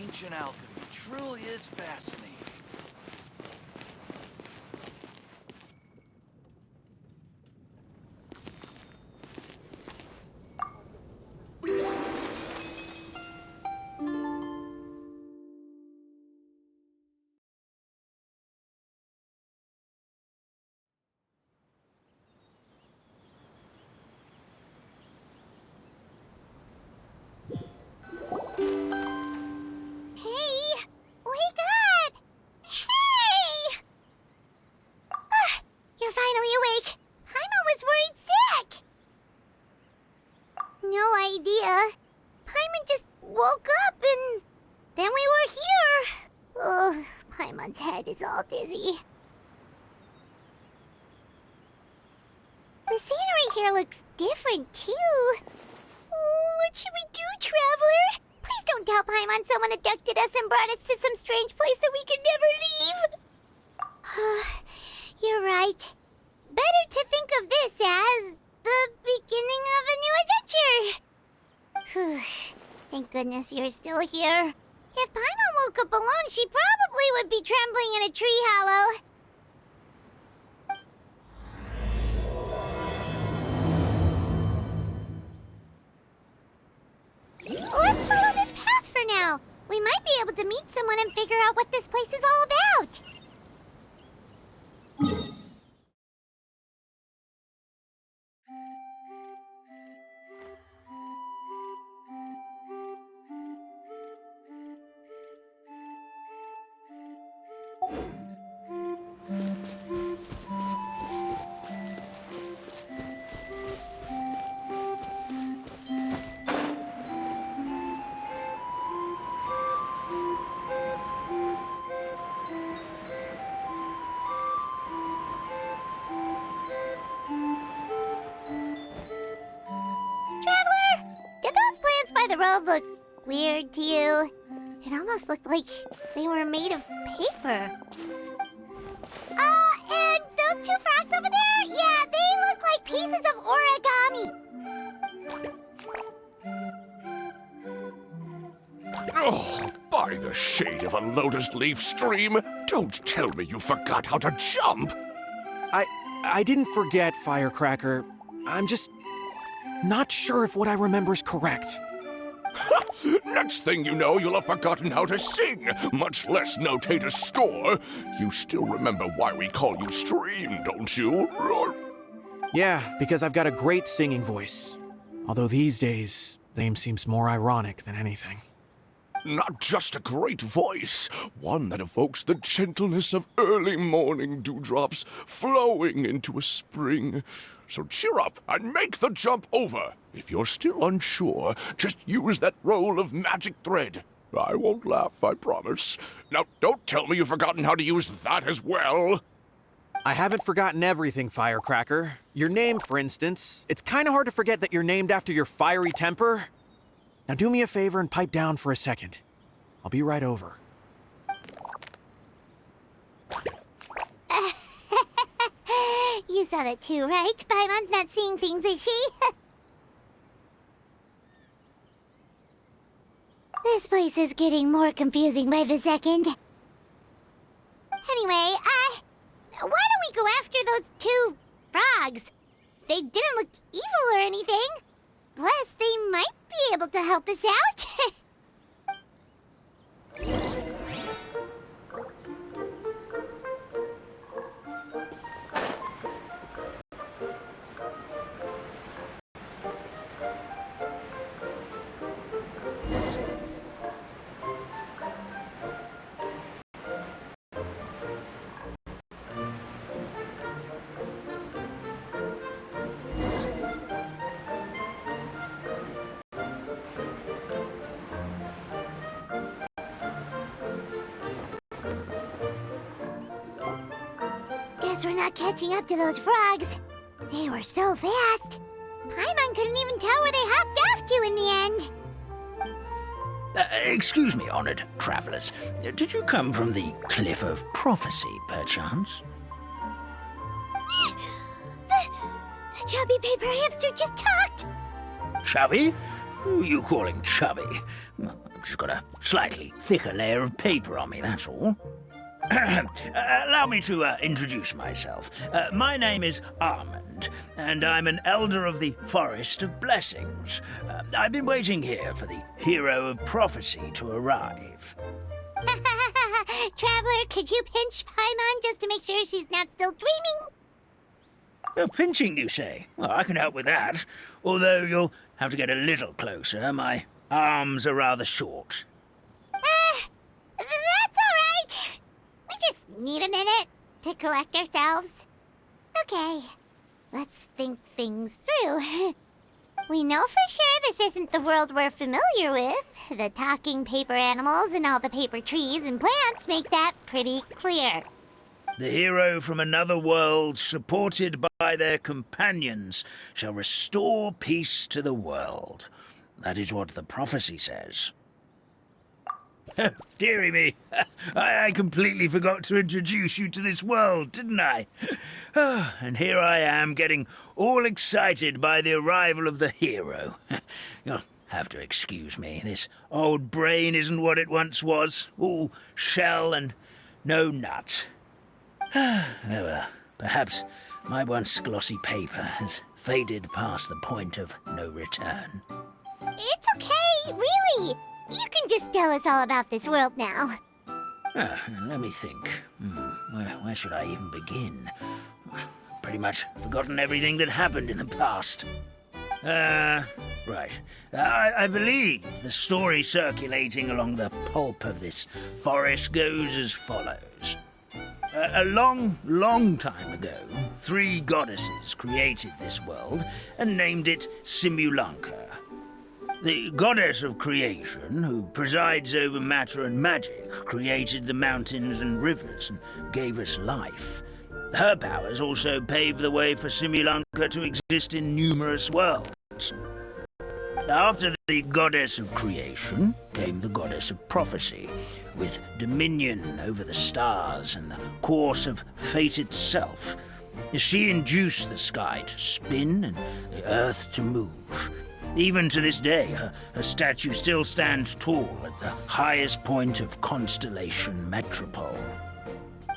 ancient alchemy truly is fascinating. Hey! Wake up! Hey! You're finally awake. Paimon was worried sick. No idea. Paimon just woke up and then we were here. Oh, Paimon's head is all dizzy. The scenery here looks different too. Oh, what should we do, Traveler? Please don't tell Paimon someone abducted us and brought us to some strange place that we could never leave. You're right. Better to think of this as the beginning of a new adventure. Thank goodness you're still here. If Paimon woke up alone, she probably would be trembling in a tree hollow. Let's follow this path for now. We might be able to meet someone and figure out what this place is all about. Traveler, did those plants by the road look weird to you? It almost looked like they were made of paper. And those two frogs over there? Yeah, they look like pieces of origami. Oh, by the shade of a lotus leaf stream, don't tell me you forgot how to jump! I didn't forget, Firecracker. I'm just not sure if what I remember is correct. Next thing you know, you'll have forgotten how to sing, much less notate a score. You still remember why we call you Stream, don't you? Yeah, because I've got a great singing voice. Although these days, the name seems more ironic than anything. Not just a great voice, one that evokes the gentleness of early morning dewdrops flowing into a spring. So cheer up and make the jump over. If you're still unsure, just use that roll of magic thread. I won't laugh, I promise. Now, don't tell me you've forgotten how to use that as well. I haven't forgotten everything, Firecracker. Your name, for instance. It's kind of hard to forget that you're named after your fiery temper. Now do me a favor and pipe down for a second. I'll be right over. You saw that too, right? Paimon's not seeing things, is she? This place is getting more confusing by the second. Anyway, why don't we go after those two frogs? They didn't look evil or anything. Plus, they might be able to help us out. Guess we're not catching up to those frogs. They were so fast. Paimon couldn't even tell where they hopped off to in the end. Excuse me, honored travelers. Did you come from the Cliff of Prophecy, perchance? The chubby paper hamster just talked. Chubby? Who are you calling chubby? I've just got a slightly thicker layer of paper on me, that's all. Allow me to introduce myself. My name is Armand, and I'm an elder of the Forest of Blessings. I've been waiting here for the hero of prophecy to arrive. Traveler, could you pinch Paimon just to make sure she's not still dreaming? Pinching, you say? Well, I can help with that. Although you'll have to get a little closer. My arms are rather short. That's all right. We just need a minute to collect ourselves. Okay, let's think things through. We know for sure this isn't the world we're familiar with. The talking paper animals and all the paper trees and plants make that pretty clear. The hero from another world, supported by their companions, shall restore peace to the world. That is what the prophecy says. Dearie me, I completely forgot to introduce you to this world, didn't I? And here I am, getting all excited by the arrival of the hero. You'll have to excuse me. This old brain isn't what it once was, all shell and no nut. Perhaps my once glossy paper has faded past the point of no return. It's okay, really. You can just tell us all about this world now. Let me think. Where should I even begin? Pretty much forgotten everything that happened in the past. Right. I believe the story circulating along the pulp of this forest goes as follows. A long, long time ago, 3 goddesses created this world and named it Simulanka. The goddess of creation, who presides over matter and magic, created the mountains and rivers and gave us life. Her powers also paved the way for Simulanka to exist in numerous worlds. After the goddess of creation came the goddess of prophecy, with dominion over the stars and the course of fate itself. She induced the sky to spin and the earth to move. Even to this day, her statue still stands tall at the highest point of Constellation Metropole.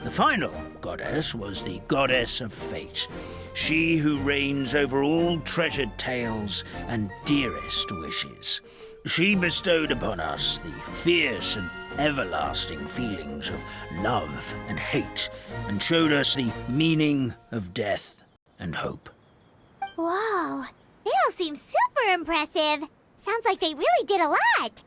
The final goddess was the goddess of fate, she who reigns over all treasured tales and dearest wishes. She bestowed upon us the fierce and everlasting feelings of love and hate, and showed us the meaning of death and hope. Whoa, they all seem super impressive. Sounds like they really did a lot.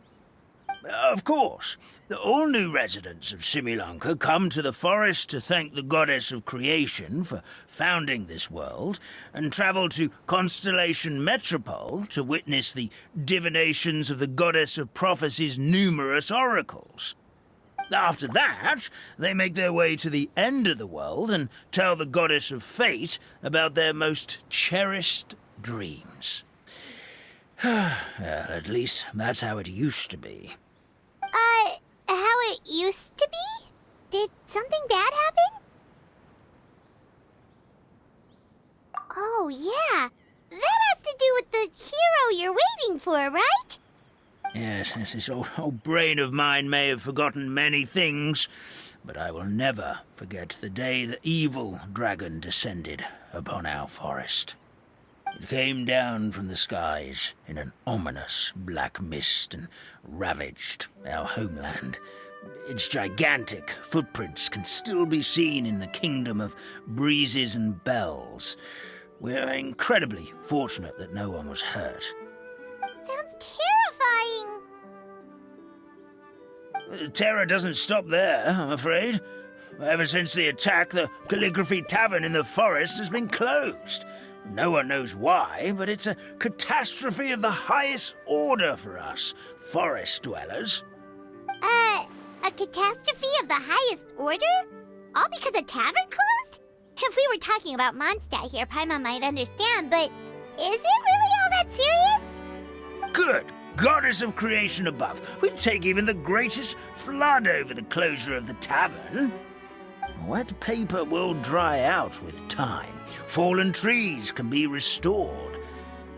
Of course. All new residents of Simulanka come to the forest to thank the goddess of creation for founding this world, and travel to Constellation Metropole to witness the divinations of the goddess of prophecy's numerous oracles. After that, they make their way to the end of the world and tell the goddess of fate about their most cherished dreams. At least that's how it used to be. How it used to be? Did something bad happen? Oh, yeah. That has to do with the hero you're waiting for, right? Yes, this old brain of mine may have forgotten many things, but I will never forget the day the evil dragon descended upon our forest. It came down from the skies in an ominous black mist and ravaged our homeland. Its gigantic footprints can still be seen in the kingdom of breezes and bells. We're incredibly fortunate that no one was hurt. Sounds terrifying. Terror doesn't stop there, I'm afraid. Ever since the attack, the Calligraphy Tavern in the forest has been closed. No one knows why, but it's a catastrophe of the highest order for us, forest dwellers. A catastrophe of the highest order? All because a tavern closed? If we were talking about Mondstadt here, Paimon might understand, but is it really all that serious? Good goddess of creation above, we'd take even the greatest flood over the closure of the tavern. Wet paper will dry out with time. Fallen trees can be restored.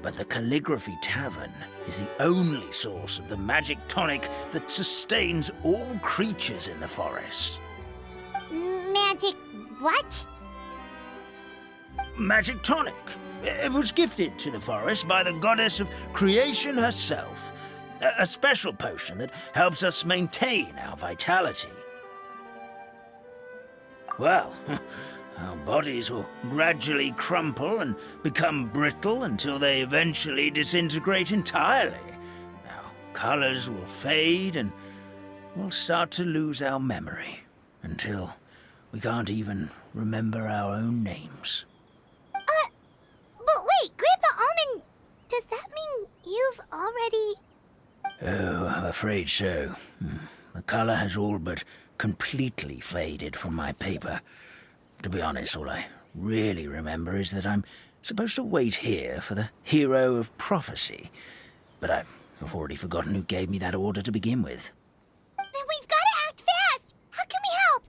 But the Calligraphy Tavern is the only source of the magic tonic that sustains all creatures in the forest. Magic what? Magic tonic. It was gifted to the forest by the goddess of creation herself. A special potion that helps us maintain our vitality. Well, our bodies will gradually crumple and become brittle until they eventually disintegrate entirely. Our colors will fade and we'll start to lose our memory until we can't even remember our own names. But wait, Grandpa Almond, does that mean you've already... Oh, I'm afraid so. The color has all but completely faded from my paper. To be honest, all I really remember is that I'm supposed to wait here for the hero of prophecy. But I've already forgotten who gave me that order to begin with. Then we've got to act fast! How can we help?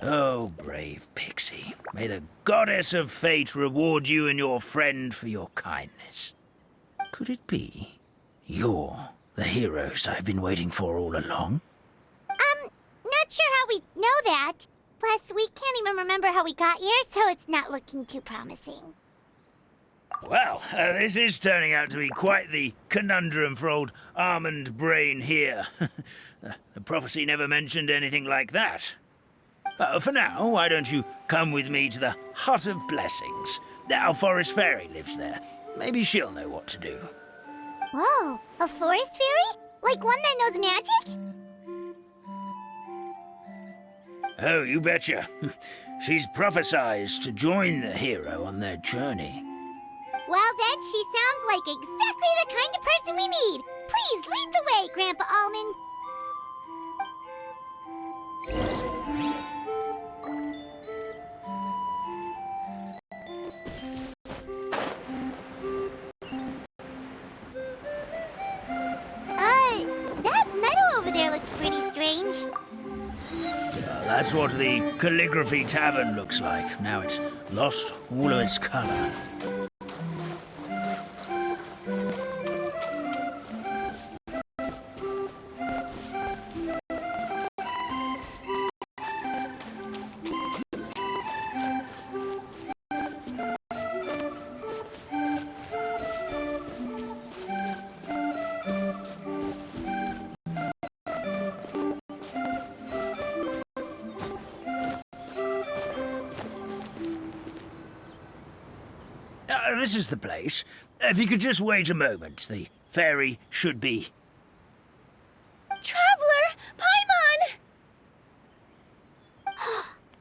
Oh, brave Pixie. May the goddess of fate reward you and your friend for your kindness. Could it be you're the heroes I've been waiting for all along? Not sure how we know that. Plus, we can't even remember how we got here, so it's not looking too promising. Well, this is turning out to be quite the conundrum for old Almond Brain here. The prophecy never mentioned anything like that. For now, why don't you come with me to the Hut of Blessings? Our forest fairy lives there. Maybe she'll know what to do. Whoa, a forest fairy? Like one that knows magic? Oh, you betcha. She's prophesized to join the hero on their journey. Well, then she sounds like exactly the kind of person we need. Please lead the way, Grandpa Almond. That meadow over there looks pretty strange. That's what the Calligraphy Tavern looks like. Now it's lost all of its color. This is the place. If you could just wait a moment, the fairy should be... Traveler! Paimon!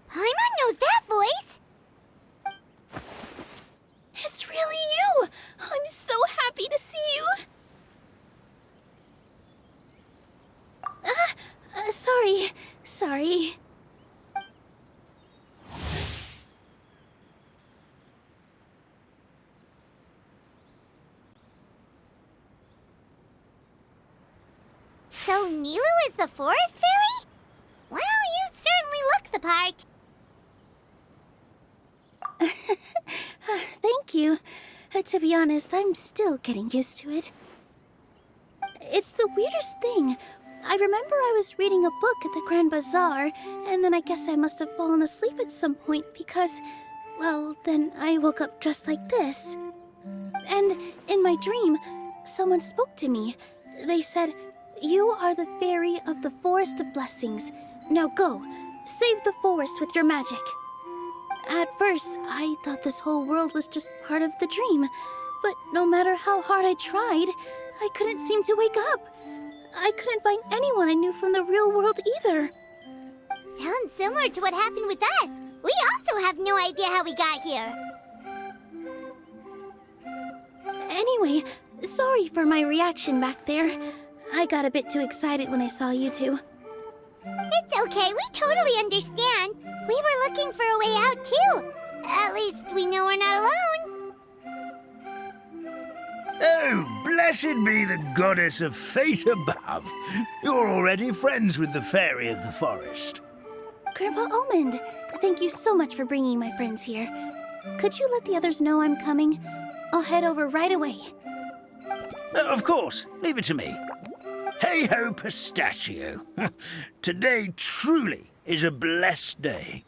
Paimon knows that voice! It's really you! I'm so happy to see you! Sorry. So Nilu is the forest fairy? Well, you certainly look the part. Thank you. To be honest, I'm still getting used to it. It's the weirdest thing. I remember I was reading a book at the Grand Bazaar, and then I guess I must have fallen asleep at some point because, well, then I woke up dressed like this. And in my dream, someone spoke to me. They said, "You are the fairy of the Forest of Blessings. Now go, save the forest with your magic." At first, I thought this whole world was just part of the dream, but no matter how hard I tried, I couldn't seem to wake up. I couldn't find anyone I knew from the real world either. Sounds similar to what happened with us. We also have no idea how we got here. Anyway, sorry for my reaction back there. I got a bit too excited when I saw you two. It's okay, we totally understand. We were looking for a way out, too. At least we know we're not alone. Oh, blessed be the goddess of fate above. You're already friends with the fairy of the forest. Grandpa Almond, thank you so much for bringing my friends here. Could you let the others know I'm coming? I'll head over right away. Of course, leave it to me. Hey ho, Pistachio. Today truly is a blessed day.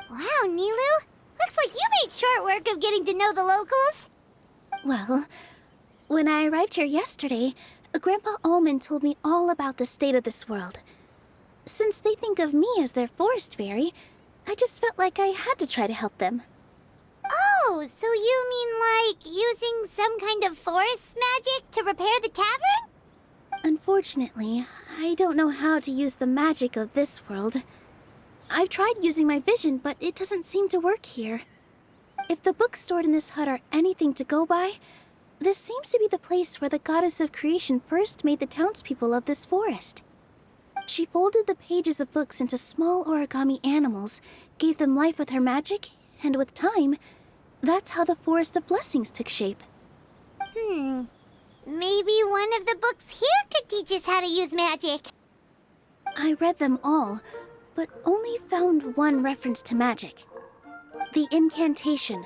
Wow, Nilu. Looks like you made short work of getting to know the locals. Well, when I arrived here yesterday, Grandpa Almond told me all about the state of this world. Since they think of me as their forest fairy, I just felt like I had to try to help them. Oh, so you mean like using some kind of forest magic to repair the tavern? Unfortunately, I don't know how to use the magic of this world. I've tried using my vision, but it doesn't seem to work here. If the books stored in this hut are anything to go by, this seems to be the place where the goddess of creation first made the townspeople of this forest. She folded the pages of books into small origami animals, gave them life with her magic, and with time, that's how the Forest of Blessings took shape. Maybe one of the books here could teach us how to use magic. I read them all, but only found one reference to magic. The incantation,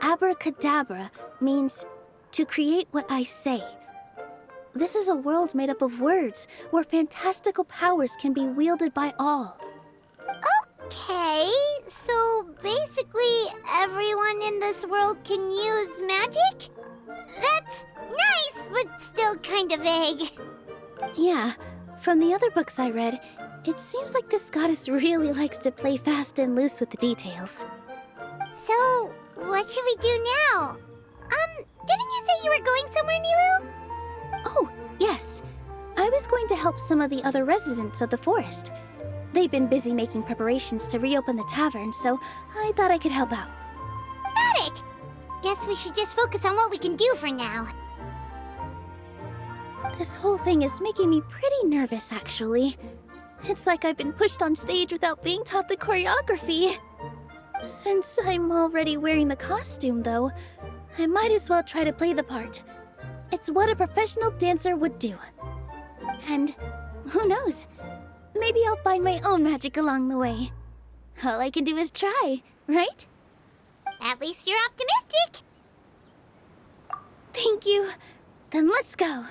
abracadabra, means to create what I say. This is a world made up of words, where fantastical powers can be wielded by all. Okay, so basically everyone in this world can use magic? That's nice, but still kind of vague. Yeah, from the other books I read, it seems like this goddess really likes to play fast and loose with the details. So, what should we do now? Didn't you say you were going somewhere, Nilu? Oh, yes. I was going to help some of the other residents of the forest. They've been busy making preparations to reopen the tavern, so I thought I could help out. Got it! Guess we should just focus on what we can do for now. This whole thing is making me pretty nervous, actually. It's like I've been pushed on stage without being taught the choreography. Since I'm already wearing the costume, though, I might as well try to play the part. It's what a professional dancer would do. And who knows? Maybe I'll find my own magic along the way. All I can do is try, right? At least you're optimistic. Thank you. Then let's go.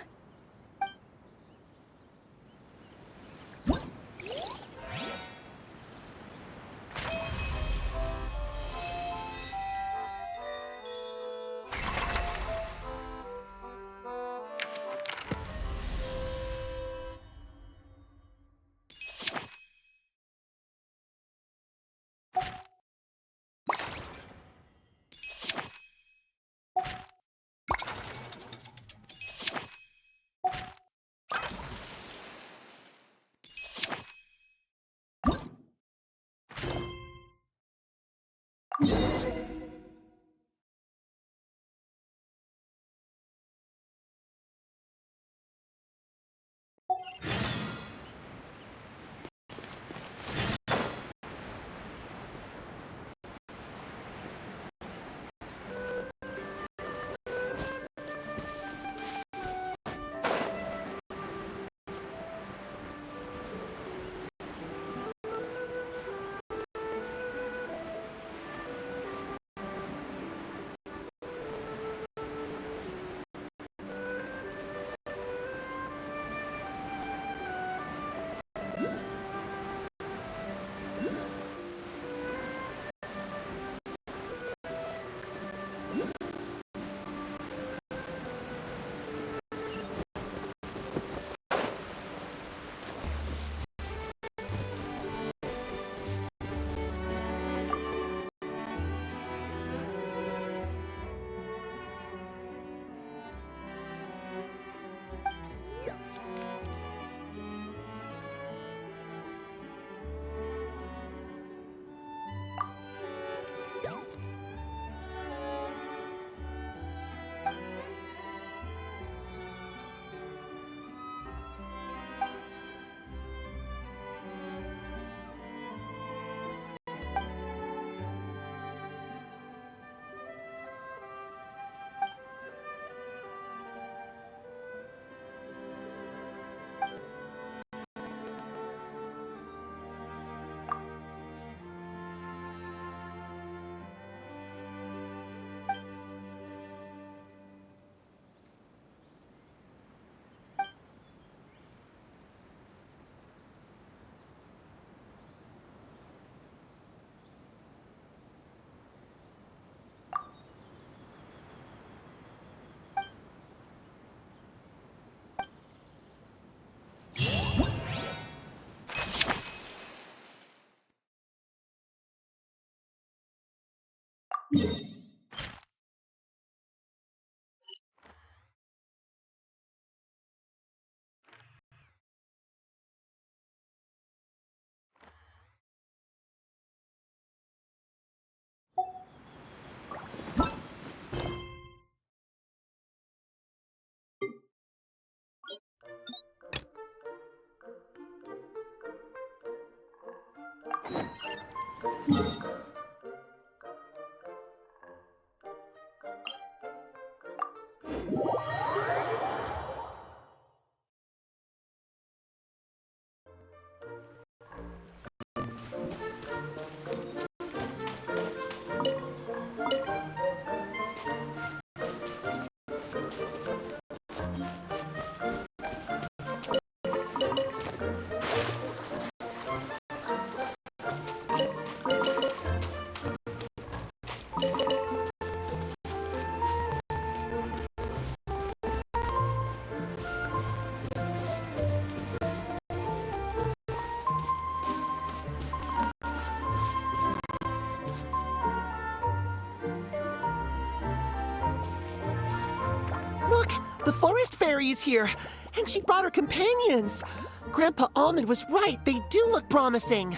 Look, the forest fairy is here, and she brought her companions. Grandpa Almond was right. They do look promising.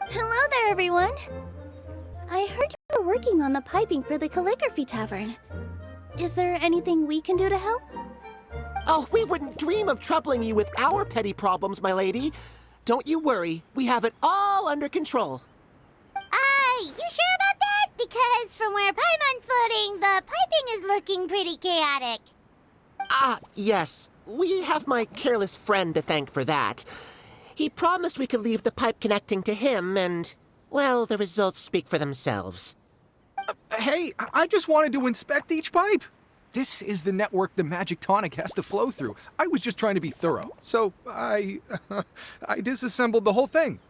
Hello there, everyone. I heard you were working on the piping for the calligraphy tavern. Is there anything we can do to help? Oh, we wouldn't dream of troubling you with our petty problems, my lady. Don't you worry. We have it all under control. You sure about that? Because from where Paimon's floating, the piping is looking pretty chaotic. Ah, yes. We have my careless friend to thank for that. He promised we could leave the pipe connecting to him, and, well, the results speak for themselves. Hey, I just wanted to inspect each pipe. This is the network the magic tonic has to flow through. I was just trying to be thorough, so I disassembled the whole thing.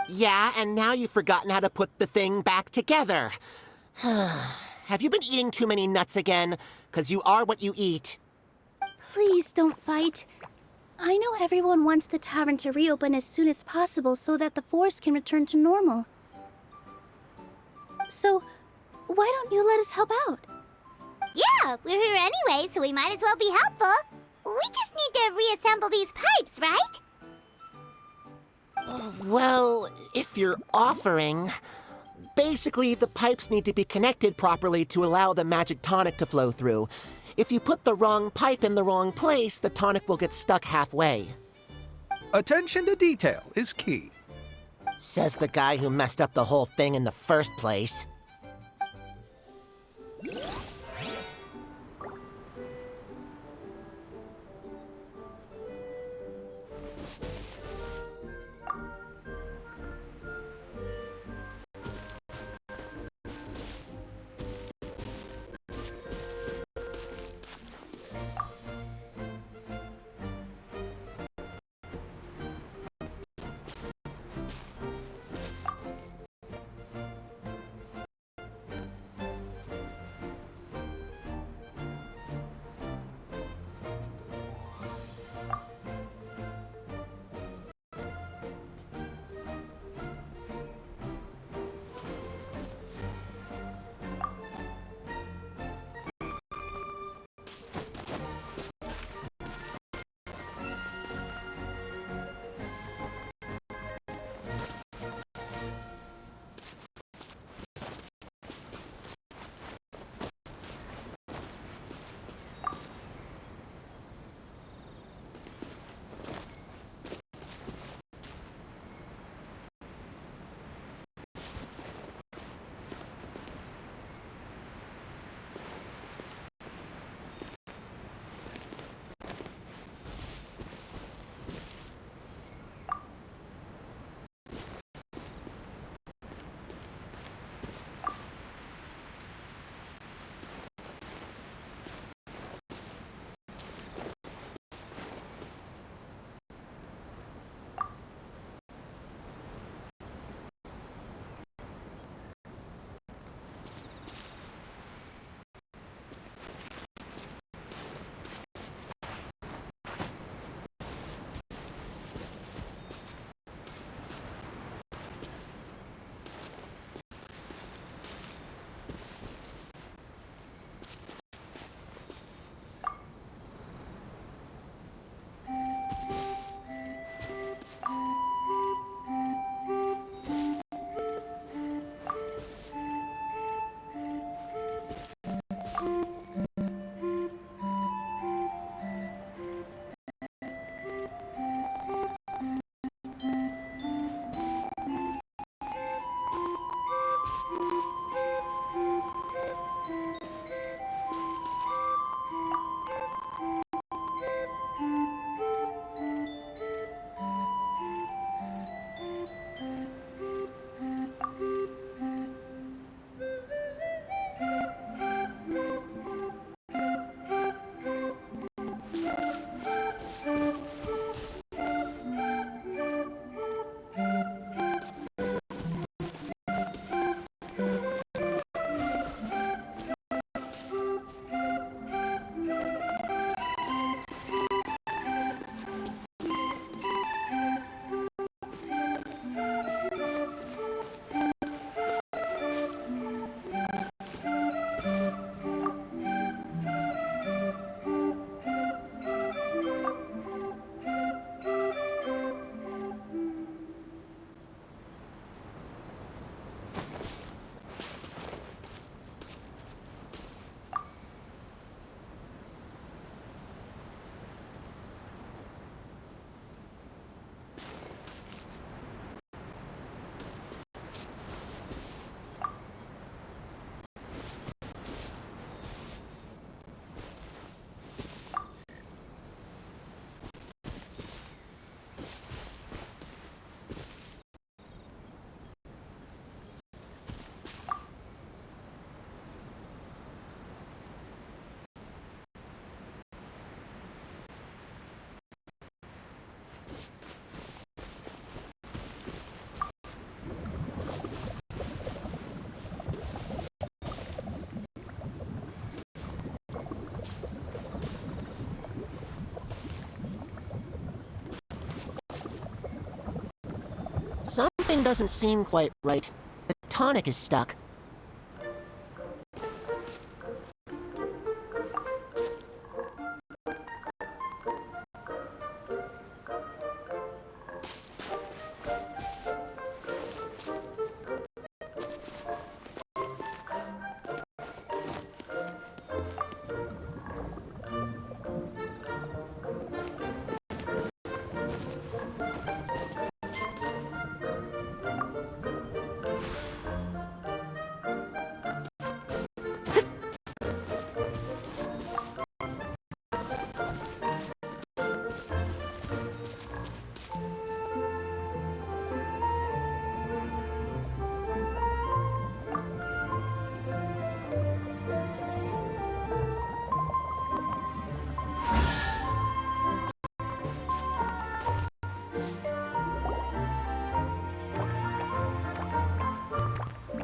Yeah, and now you've forgotten how to put the thing back together. Have you been eating too many nuts again? 'Cause you are what you eat. Please don't fight. I know everyone wants the tavern to reopen as soon as possible so that the forest can return to normal. So, why don't you let us help out? Yeah, we're here anyway, so we might as well be helpful. We just need to reassemble these pipes, right? Well, if you're offering... Basically, the pipes need to be connected properly to allow the magic tonic to flow through. If you put the wrong pipe in the wrong place, the tonic will get stuck halfway. Attention to detail is key. Says the guy who messed up the whole thing in the first place. Something doesn't seem quite right. The tonic is stuck.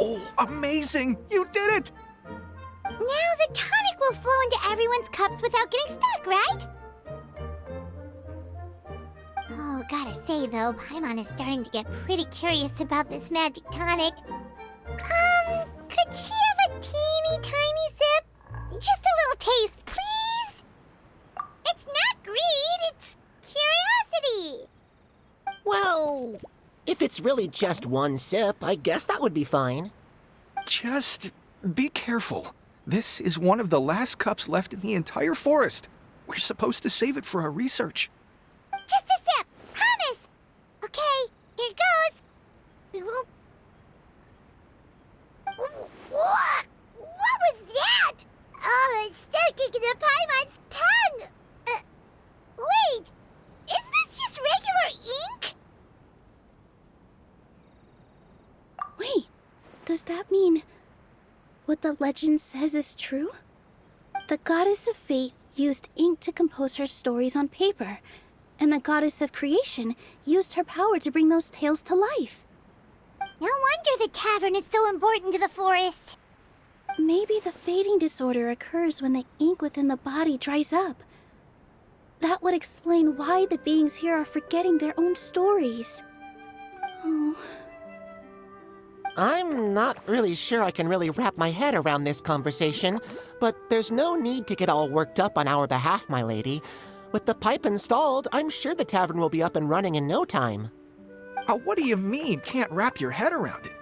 Oh, amazing! You did it! Now the tonic will flow into everyone's cups without getting stuck, right? Oh, gotta say though, Paimon is starting to get pretty curious about this magic tonic. Could she have a teeny tiny sip? Just a little taste, please? It's not greed, it's curiosity. Well, if it's really just one sip, I guess that would be fine. Just be careful. This is one of the last cups left in the entire forest. We're supposed to save it for our research. Just a sip, promise. Okay, here it goes. We will... What? What was that? Oh, it's sticking to Paimon's tongue. Wait, is this just regular ink? Wait, does that mean what the legend says is true? The goddess of fate used ink to compose her stories on paper, and the goddess of creation used her power to bring those tales to life. No wonder the tavern is so important to the forest. Maybe the fading disorder occurs when the ink within the body dries up. That would explain why the beings here are forgetting their own stories. Oh. I'm not really sure I can really wrap my head around this conversation, but there's no need to get all worked up on our behalf, my lady. With the pipe installed, I'm sure the tavern will be up and running in no time. What do you mean, can't wrap your head around it?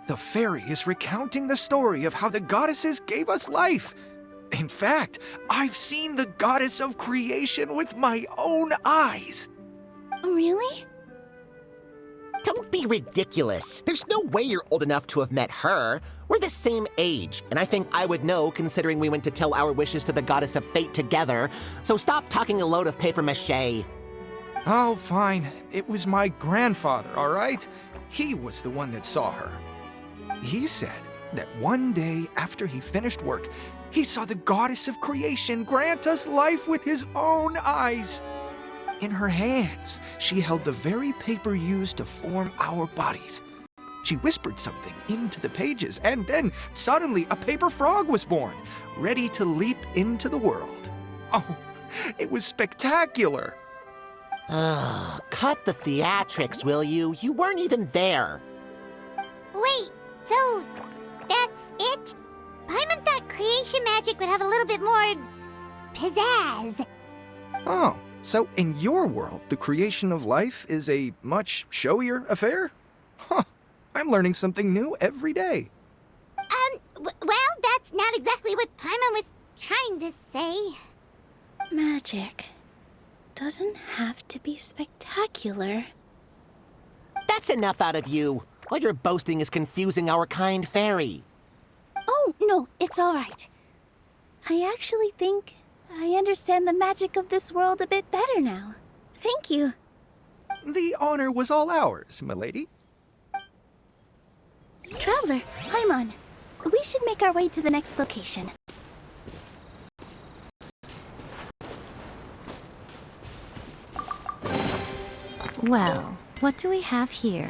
The fairy is recounting the story of how the goddesses gave us life. In fact, I've seen the goddess of creation with my own eyes. Really? Don't be ridiculous. There's no way you're old enough to have met her. We're the same age, and I think I would know considering we went to tell our wishes to the goddess of fate together. So stop talking a load of papier-mâché. Oh, fine. It was my grandfather, all right? He was the one that saw her. He said that one day after he finished work, he saw the goddess of creation grant us life with his own eyes. In her hands, she held the very paper used to form our bodies. She whispered something into the pages, and then suddenly a paper frog was born, ready to leap into the world. Oh, it was spectacular. Ugh, cut the theatrics, will you? You weren't even there. Wait, so that's it? Paimon thought creation magic would have a little bit more pizzazz. Oh, so in your world, the creation of life is a much showier affair? Huh, I'm learning something new every day. Well, that's not exactly what Paimon was trying to say. Magic doesn't have to be spectacular. That's enough out of you. All your boasting is confusing our kind fairy. Oh, no, it's all right. I actually think I understand the magic of this world a bit better now. Thank you. The honor was all ours, milady. Traveler, Paimon, we should make our way to the next location. Well, what do we have here?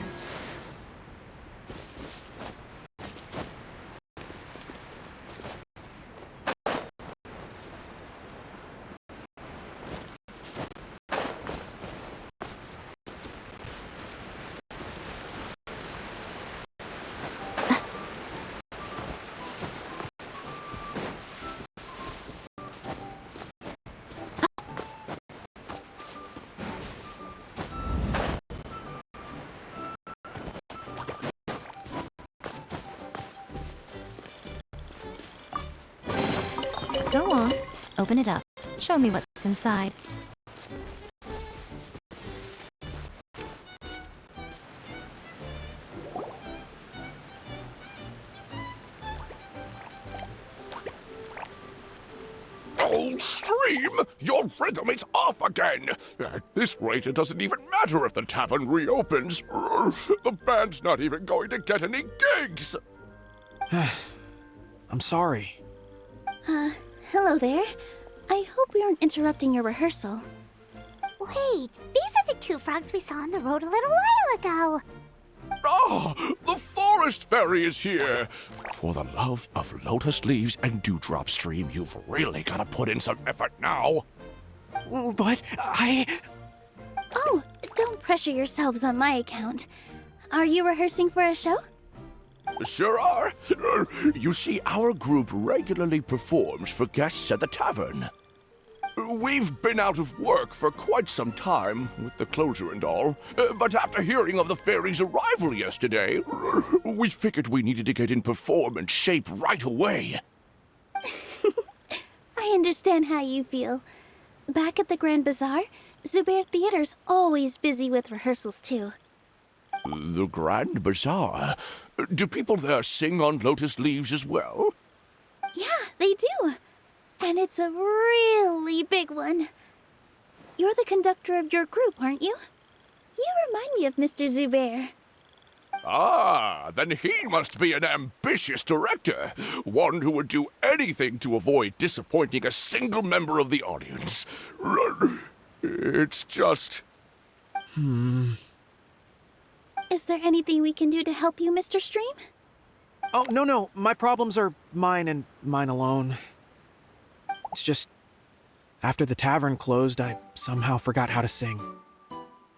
Go on, open it up. Show me what's inside. Oh, Stream! Your rhythm is off again! At this rate, it doesn't even matter if the tavern reopens. The band's not even going to get any gigs! I'm sorry. Hello there. I hope we aren't interrupting your rehearsal. Wait, these are the two frogs we saw on the road a little while ago. Ah, the forest fairy is here! For the love of lotus leaves and dewdrop, Stream, you've really got to put in some effort now. But Oh, don't pressure yourselves on my account. Are you rehearsing for a show? Sure are. You see, our group regularly performs for guests at the tavern. We've been out of work for quite some time, with the closure and all, but after hearing of the fairy's arrival yesterday, we figured we needed to get in performance shape right away. I understand how you feel. Back at the Grand Bazaar, Zubair Theater's always busy with rehearsals too. The Grand Bazaar? Do people there sing on lotus leaves as well? Yeah, they do. And it's a really big one. You're the conductor of your group, aren't you? You remind me of Mr. Zubair. Ah, then he must be an ambitious director. One who would do anything to avoid disappointing a single member of the audience. It's just... Is there anything we can do to help you, Mr. Stream? Oh, no. My problems are mine and mine alone. It's just, after the tavern closed, I somehow forgot how to sing.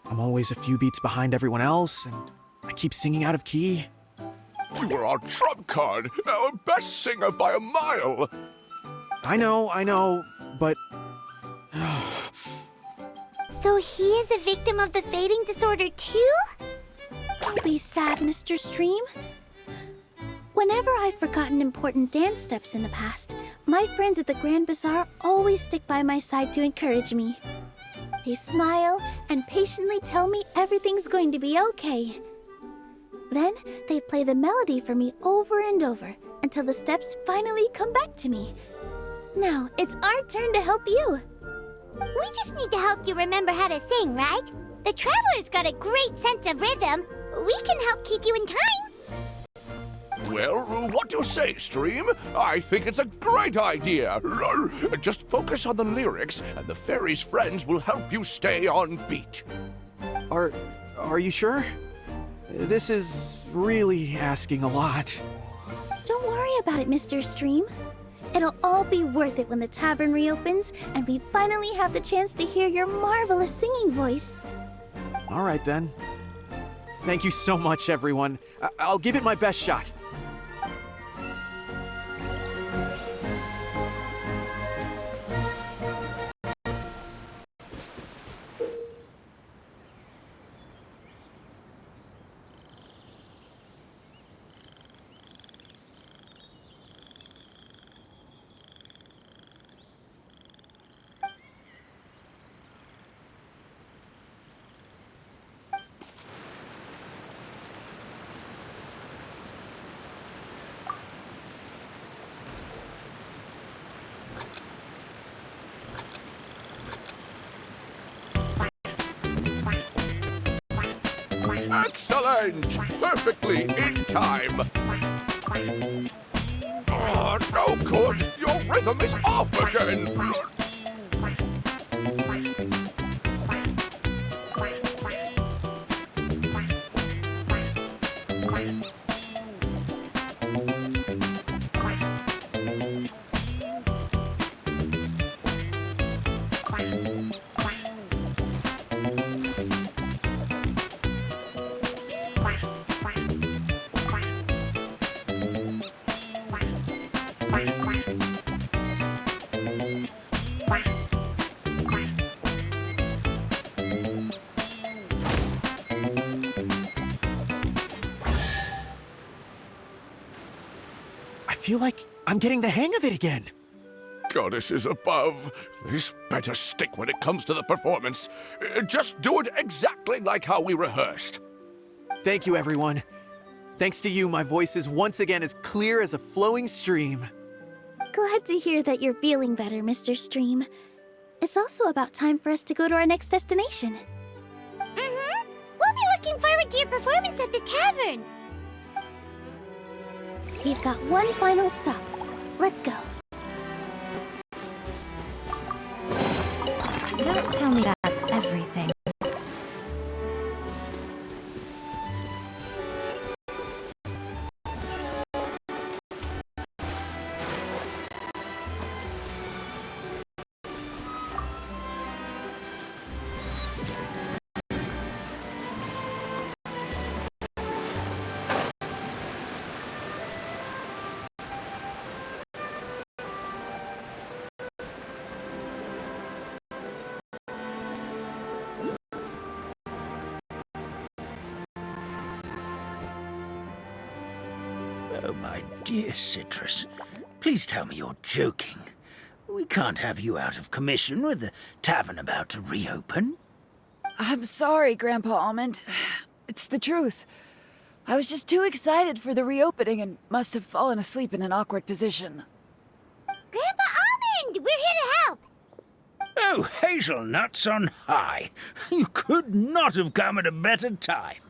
I'm always a few beats behind everyone else, and I keep singing out of key. You were our trump card, our best singer by a mile. I know, but... So he is a victim of the fading disorder too? Don't be sad, Mr. Stream. Whenever I've forgotten important dance steps in the past, my friends at the Grand Bazaar always stick by my side to encourage me. They smile and patiently tell me everything's going to be okay. Then they play the melody for me over and over until the steps finally come back to me. Now it's our turn to help you. We just need to help you remember how to sing, right? The Traveler's got a great sense of rhythm. We can help keep you in time. Well, what do you say, Stream? I think it's a great idea. Just focus on the lyrics, and the fairy's friends will help you stay on beat. Are you sure? This is really asking a lot. Don't worry about it, Mr. Stream. It'll all be worth it when the tavern reopens and we finally have the chance to hear your marvelous singing voice. All right, then. Thank you so much, everyone. I'll give it my best shot. Excellent! Perfectly in time. Oh, no good! Your rhythm is off again! I feel like I'm getting the hang of it again. Goddesses above, this better stick when it comes to the performance. Just do it exactly like how we rehearsed. Thank you, everyone. Thanks to you, my voice is once again as clear as a flowing stream. Glad to hear that you're feeling better, Mr. Stream. It's also about time for us to go to our next destination. Mm-hmm. We'll be looking forward to your performance at the tavern. We've got one final stop. Let's go. Don't tell me that's everything. Oh, my dear Citrus, please tell me you're joking. We can't have you out of commission with the tavern about to reopen. I'm sorry, Grandpa Almond. It's the truth. I was just too excited for the reopening and must have fallen asleep in an awkward position. Grandpa Almond, we're here to help. Oh, hazelnuts on high. You could not have come at a better time.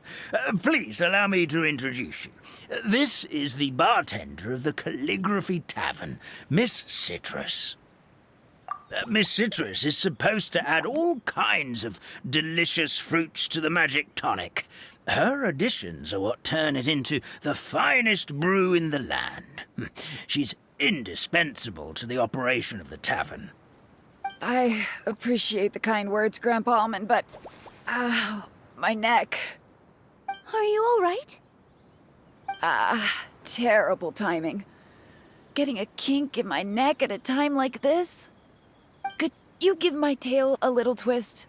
Please allow me to introduce you. This is the bartender of the Calligraphy Tavern, Miss Citrus. Miss Citrus is supposed to add all kinds of delicious fruits to the magic tonic. Her additions are what turn it into the finest brew in the land. She's indispensable to the operation of the tavern. I appreciate the kind words, Grandpa Almond, but... my neck. Are you all right? Terrible timing. Getting a kink in my neck at a time like this? Could you give my tail a little twist?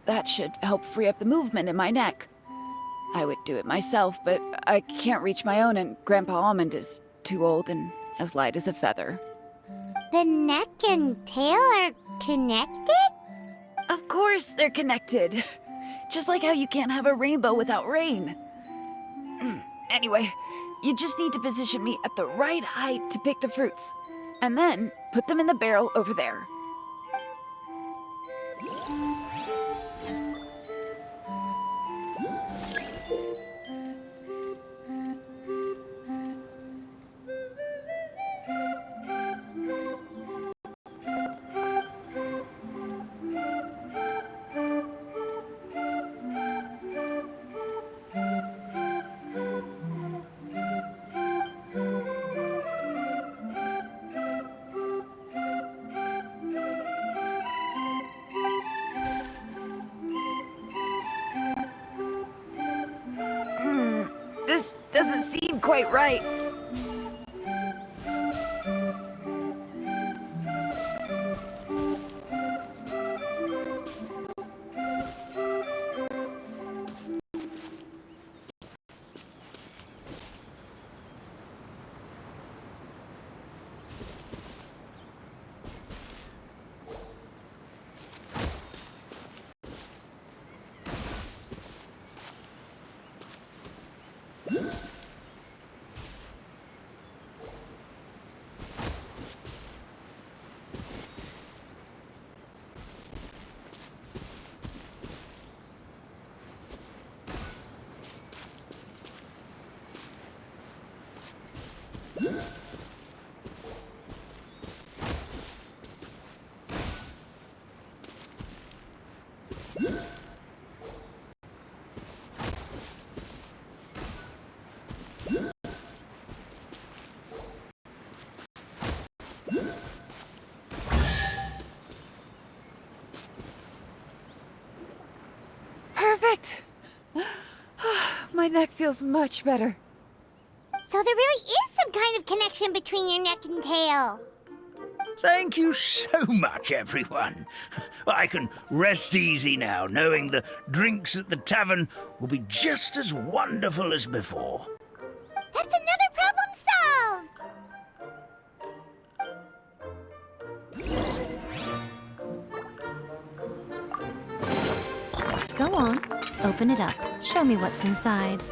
That should help free up the movement in my neck. I would do it myself, but I can't reach my own, and Grandpa Almond is too old and as light as a feather. The neck and tail are connected? Of course they're connected. Just like how you can't have a rainbow without rain. Anyway, you just need to position me at the right height to pick the fruits. And then put them in the barrel over there. This doesn't seem quite right. Perfect! My neck feels much better. So there really is some kind of connection between your neck and tail. Thank you so much, everyone. I can rest easy now, knowing the drinks at the tavern will be just as wonderful as before. That's another problem solved! open it up. Show me what's inside.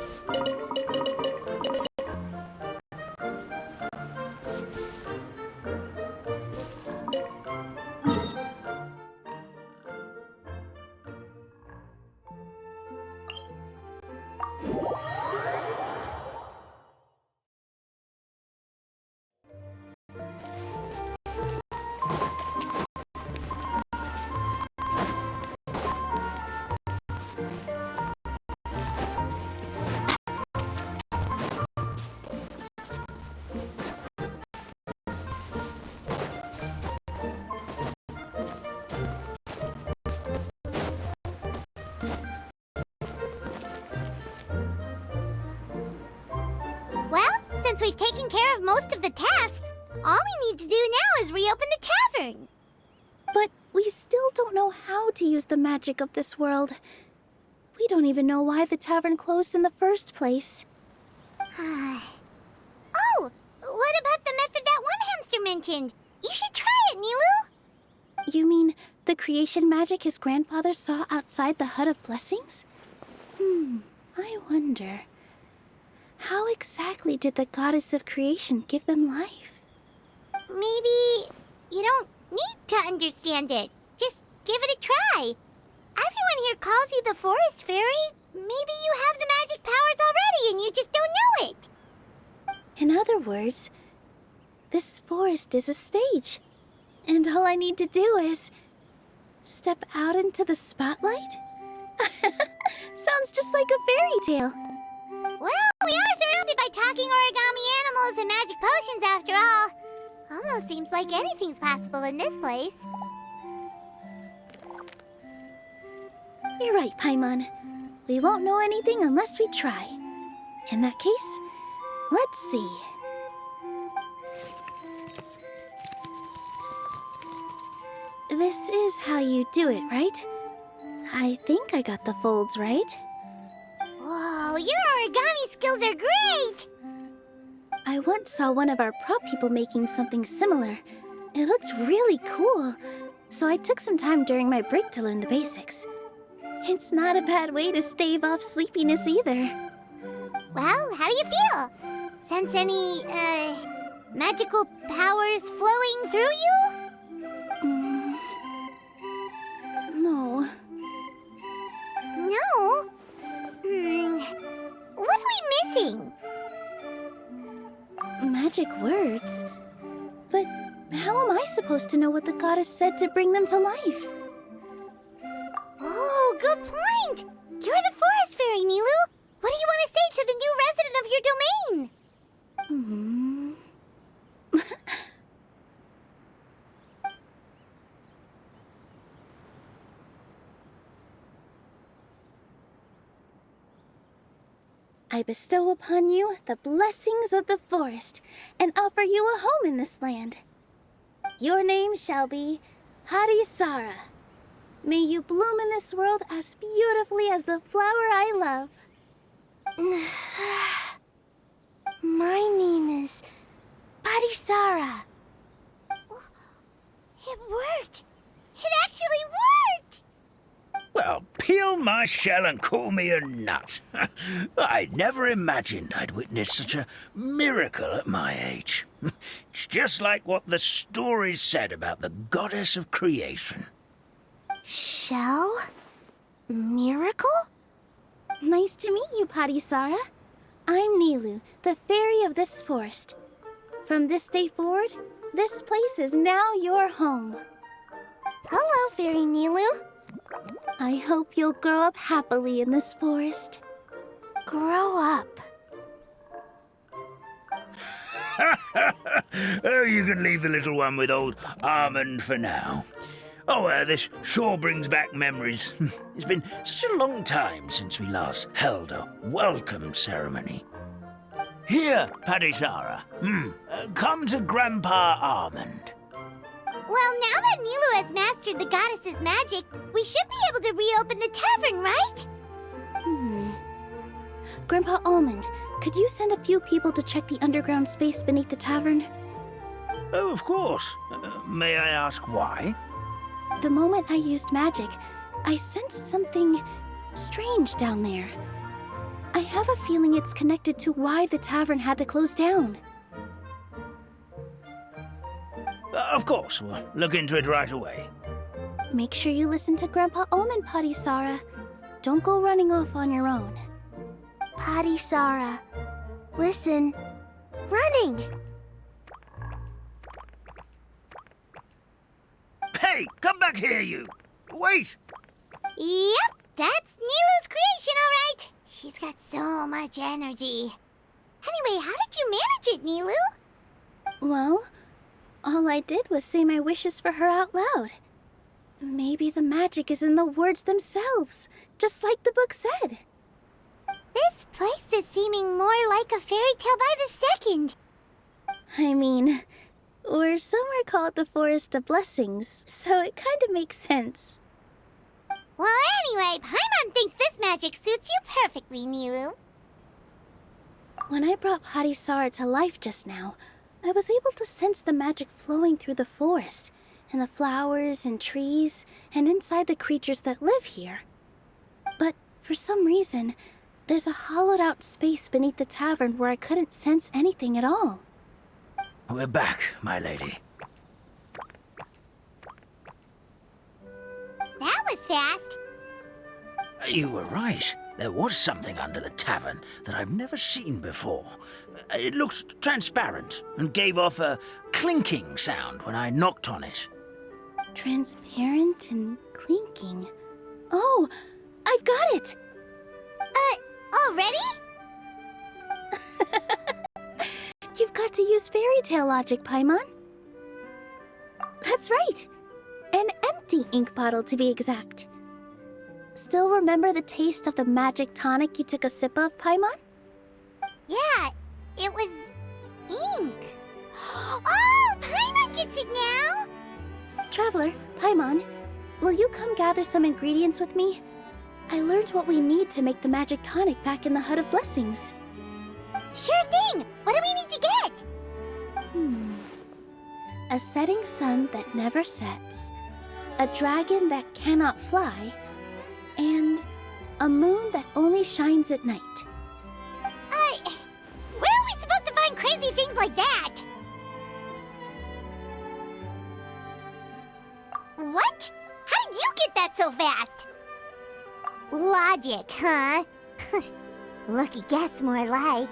Well, since we've taken care of most of the tasks, all we need to do now is reopen the tavern. But we still don't know how to use the magic of this world. We don't even know why the tavern closed in the first place. Oh, what about the method that one hamster mentioned? You should try it, Nilu. You mean the creation magic his grandfather saw outside the Hut of Blessings? I wonder. How exactly did the goddess of creation give them life? Maybe you don't need to understand it. Just give it a try. Everyone here calls you the Forest Fairy. Maybe you have the magic powers already and you just don't know it. In other words, this forest is a stage. And all I need to do is step out into the spotlight? Sounds just like a fairy tale. Well, we are surrounded by talking origami animals and magic potions after all. Almost seems like anything's possible in this place. You're right, Paimon. We won't know anything unless we try. In that case, let's see. This is how you do it, right? I think I got the folds right. Whoa, your origami skills are great! I once saw one of our prop people making something similar. It looked really cool, so I took some time during my break to learn the basics. It's not a bad way to stave off sleepiness either. Well, how do you feel? Sense any, magical powers flowing through you? No. No? What are we missing? Magic words? But how am I supposed to know what the goddess said to bring them to life? Oh, good point! You're the Forest Fairy, Nilu! What do you want to say to the new resident of your domain? I bestow upon you the blessings of the forest and offer you a home in this land. Your name shall be Hadisara. May you bloom in this world as beautifully as the flower I love. My name is Padisara. It worked! It actually worked! Well, peel my shell and call me a nut. I'd never imagined I'd witness such a miracle at my age. It's just like what the stories said about the goddess of creation. Shell? Miracle? Nice to meet you, Padisara. I'm Nilu, the fairy of this forest. From this day forward, this place is now your home. Hello, Fairy Nilu. I hope you'll grow up happily in this forest. Grow up. Oh, you can leave the little one with old Armand for now. Oh, this sure brings back memories. It's been such a long time since we last held a welcome ceremony. Here, Padisara. Come to Grandpa Armand. Well, now that Nilu has mastered the goddess's magic, we should be able to reopen the tavern, right? Grandpa Almond, could you send a few people to check the underground space beneath the tavern? Oh, of course. May I ask why? The moment I used magic, I sensed something strange down there. I have a feeling it's connected to why the tavern had to close down. Of course, we'll look into it right away. Make sure you listen to Grandpa Omen, Potty Sara. Don't go running off on your own. Potty Sara. Listen. Running! Hey, come back here, you! Wait! Yep, that's Nilu's creation, all right. She's got so much energy. Anyway, how did you manage it, Nilu? Well, all I did was say my wishes for her out loud. Maybe the magic is in the words themselves, just like the book said. This place is seeming more like a fairy tale by the second. I mean, we're somewhere called the Forest of Blessings, so it kind of makes sense. Well, anyway, Paimon thinks this magic suits you perfectly, Nilu. When I brought Potty Sara to life just now, I was able to sense the magic flowing through the forest, and the flowers and trees, and inside the creatures that live here. But for some reason, there's a hollowed-out space beneath the tavern where I couldn't sense anything at all. We're back, my lady. That was fast. You were right. There was something under the tavern that I've never seen before. It looked transparent and gave off a clinking sound when I knocked on it. Transparent and clinking. Oh, I've got it! Already? You've got to use fairy tale logic, Paimon. That's right. An empty ink bottle, to be exact. Still remember the taste of the magic tonic you took a sip of, Paimon? Yeah, it was ink. Oh, Paimon gets it now! Traveler, Paimon, will you come gather some ingredients with me? I learned what we need to make the magic tonic back in the Hut of Blessings. Sure thing! What do we need to get? A setting sun that never sets, a dragon that cannot fly, and a moon that only shines at night. Where are we supposed to find crazy things like that? What? How did you get that so fast? Logic, huh? Lucky guess, more like.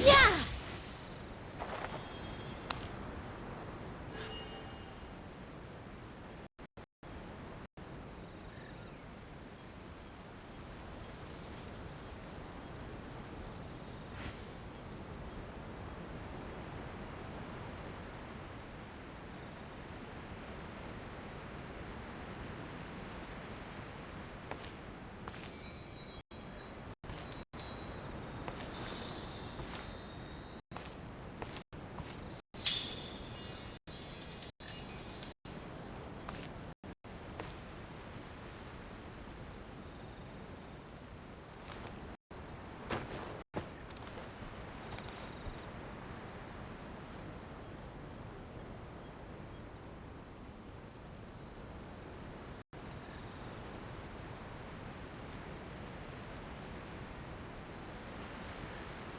Yeah!